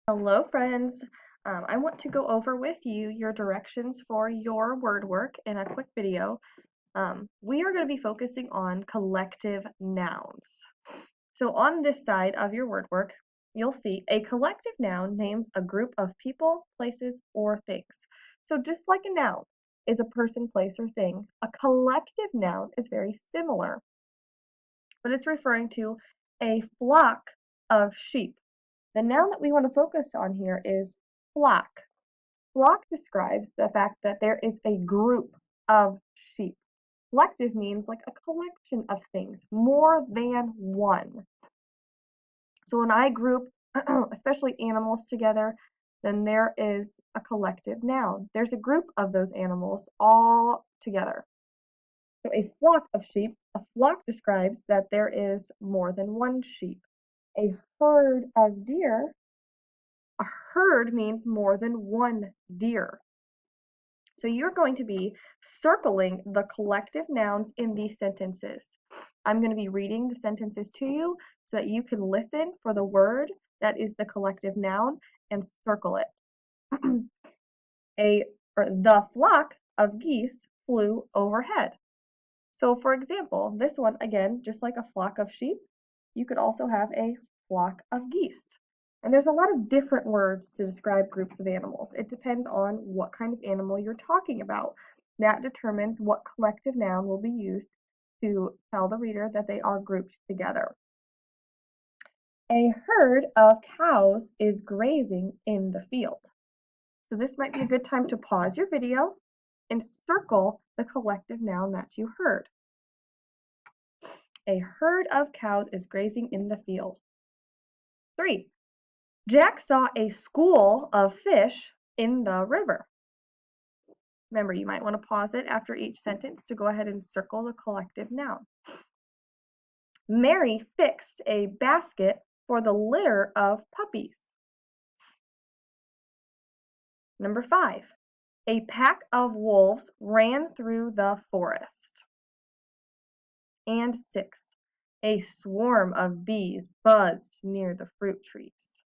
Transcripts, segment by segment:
Hello, friends. I want to go over with you your directions for your word work in a quick video. We are going to be focusing on collective nouns. So on this side of your word work, you'll see a collective noun names a group of people, places, or things. So just like a noun is a person, place, or thing, a collective noun is very similar, but it's referring to a flock of sheep. The noun that we want to focus on here is flock. Flock describes the fact that there is a group of sheep. Collective means like a collection of things, more than one. So when I group, especially animals together, then there is a collective noun. There's a group of those animals all together. So a flock of sheep, a flock describes that there is more than one sheep. A herd of deer, a herd means more than one deer. So you're going to be circling the collective nouns in these sentences. I'm going to be reading the sentences to you so that you can listen for the word that is the collective noun and circle it. The flock of geese flew overhead. So for example, this one, again, just like a flock of sheep, you could also have a flock of geese. And there's a lot of different words to describe groups of animals. It depends on what kind of animal you're talking about. That determines what collective noun will be used to tell the reader that they are grouped together. A herd of cows is grazing in the field. So this might be a good time to pause your video and circle the collective noun that you heard. A herd of cows is grazing in the field. 3. Jack saw a school of fish in the river. Remember, you might want to pause it after each sentence to go ahead and circle the collective noun. Mary fixed a basket for the litter of puppies. Number 5. A pack of wolves ran through the forest. And 6. A swarm of bees buzzed near the fruit trees.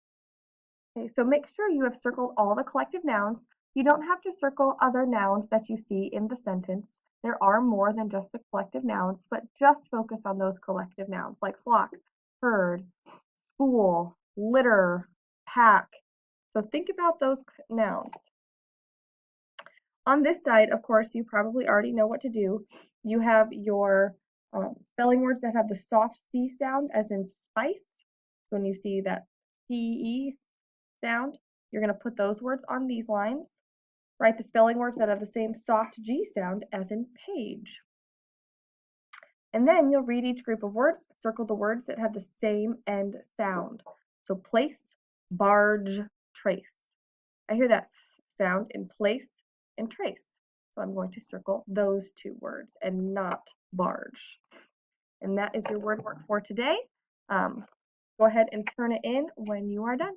Okay, so make sure you have circled all the collective nouns. You don't have to circle other nouns that you see in the sentence. There are more than just the collective nouns, but just focus on those collective nouns like flock, herd, school, litter, pack. So think about those nouns. On this side, of course, you probably already know what to do. You have your spelling words that have the soft C sound, as in spice. So when you see that CE sound, you're going to put those words on these lines. Write the spelling words that have the same soft G sound, as in page. And then you'll read each group of words, circle the words that have the same end sound. So place, barge, trace. I hear that S sound in place and trace. So I'm going to circle those two words and not barge. And that is your word work for today. Go ahead and turn it in when you are done.